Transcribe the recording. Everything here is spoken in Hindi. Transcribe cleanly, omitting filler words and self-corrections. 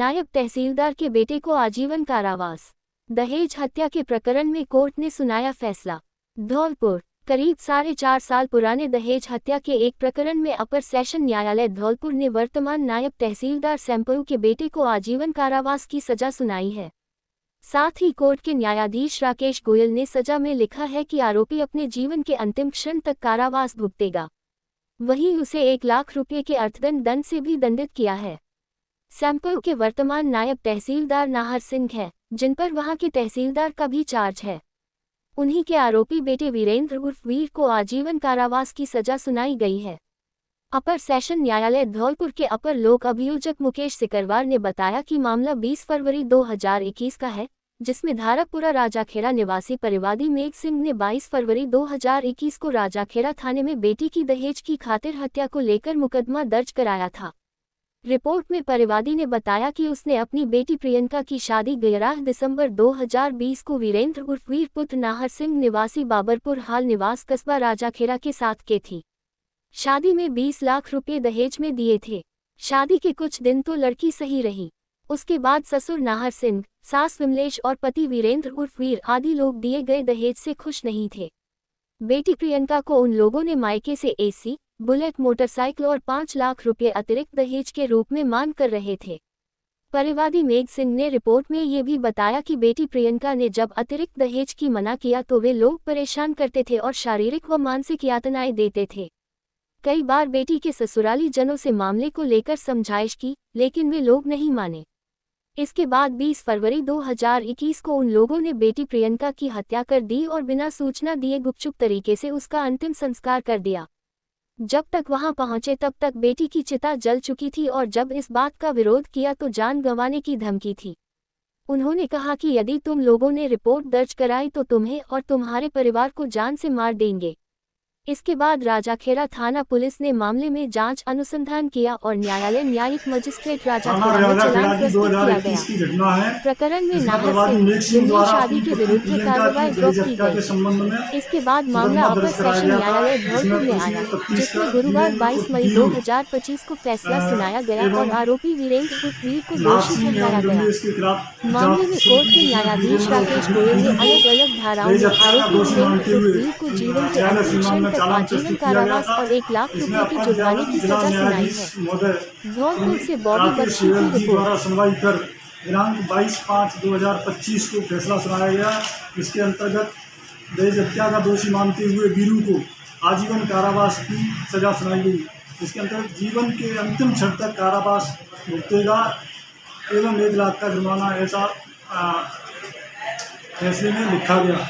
नायब तहसीलदार के बेटे को आजीवन कारावास। दहेज हत्या के प्रकरण में कोर्ट ने सुनाया फैसला। धौलपुर। करीब 4.5 साल पुराने दहेज हत्या के एक प्रकरण में अपर सेशन न्यायालय धौलपुर ने वर्तमान नायब तहसीलदार सैंपऊ के बेटे को आजीवन कारावास की सजा सुनाई है। साथ ही कोर्ट के न्यायाधीश राकेश गोयल ने सजा में लिखा है कि आरोपी अपने जीवन के अंतिम क्षण तक कारावास भुगतेगा। वहीं उसे 1 लाख रुपये के अर्थदंड से भी दंडित किया है। सैंपऊ के वर्तमान नायब तहसीलदार नाहर सिंह है, जिन पर वहां के तहसीलदार का भी चार्ज है। उन्हीं के आरोपी बेटे वीरेंद्र उर्फ वीर को आजीवन कारावास की सजा सुनाई गई है। अपर सेशन न्यायालय धौलपुर के अपर लोक अभियोजक मुकेश सिकरवार ने बताया कि मामला 20 फरवरी 2021 का है, जिसमें धारापुरा राजाखेड़ा निवासी परिवादी मेघ सिंह ने 22 फरवरी 2021 को राजाखेड़ा थाने में बेटी की दहेज की खातिर हत्या को लेकर मुकदमा दर्ज कराया था। रिपोर्ट में परिवादी ने बताया कि उसने अपनी बेटी प्रियंका की शादी 11 दिसंबर 2020 को वीरेंद्र उर्फ वीर पुत्र नाहर सिंह निवासी बाबरपुर हाल निवास कस्बा राजाखेड़ा के साथ की थी। शादी में 20 लाख रुपए दहेज में दिए थे। शादी के कुछ दिन तो लड़की सही रही। उसके बाद ससुर नाहर सिंह, सास विमलेश और पति वीरेंद्र उर्फ वीर आदि लोग दिए गए दहेज से खुश नहीं थे। बेटी प्रियंका को उन लोगों ने मायके से एसी, बुलेट मोटरसाइकिल और 5 लाख रुपए अतिरिक्त दहेज के रूप में मांग कर रहे थे। परिवादी मेघ सिंह ने रिपोर्ट में ये भी बताया कि बेटी प्रियंका ने जब अतिरिक्त दहेज की मना किया तो वे लोग परेशान करते थे और शारीरिक व मानसिक यातनाएं देते थे। कई बार बेटी के ससुराली जनों से मामले को लेकर समझाइश की, लेकिन वे लोग नहीं माने। इसके बाद 20 फरवरी 2021 को उन लोगों ने बेटी प्रियंका की हत्या कर दी और बिना सूचना दिए गुपचुप तरीके से उसका अंतिम संस्कार कर दिया। जब तक वहां पहुंचे तब तक बेटी की चिता जल चुकी थी और जब इस बात का विरोध किया तो जान गंवाने की धमकी थी। उन्होंने कहा कि यदि तुम लोगों ने रिपोर्ट दर्ज कराई तो तुम्हें और तुम्हारे परिवार को जान से मार देंगे। इसके बाद राजाखेड़ा थाना पुलिस ने मामले में जांच अनुसंधान किया और न्यायालय न्यायिक मजिस्ट्रेट राजाखेड़ा में चालान प्रस्तुत किया गया। प्रकरण में नाहर सिंह की शादी के विरुद्ध कार्रवाई ड्रॉप की गई। इसके बाद मामला अपर सेशन न्यायालय धौलपुर में आया, जिसमें गुरुवार 22 मई 2025 को फैसला सुनाया गया और आरोपी वीरेंद्र उर्फ वीर को दोषी ठहराया गया। मामले में कोर्ट के न्यायाधीश राकेश गोयल ने अलग अलग धाराओं में आरोपी वीरेंद्र उर्फ वीर को जीवन के अंतिम क्षण आजीवन कारावास और 1 लाख रुपए के जुर्माने की सजा सुनाई है। धौलपुर से बॉबी बख्शी की रिपोर्ट। सुनवाई कर दिनांक 22/5/2025 को फैसला सुनाया गया। इसके अंतर्गत दहेज हत्या का दोषी मानते हुए वीरू को आजीवन कारावास की सजा सुनाई गई। इसके अंतर्गत जीवन के अंतिम क्षण तक कारावास भुगतेगा एवं 1 लाख का जुर्माना, ऐसा फैसले में लिखा गया।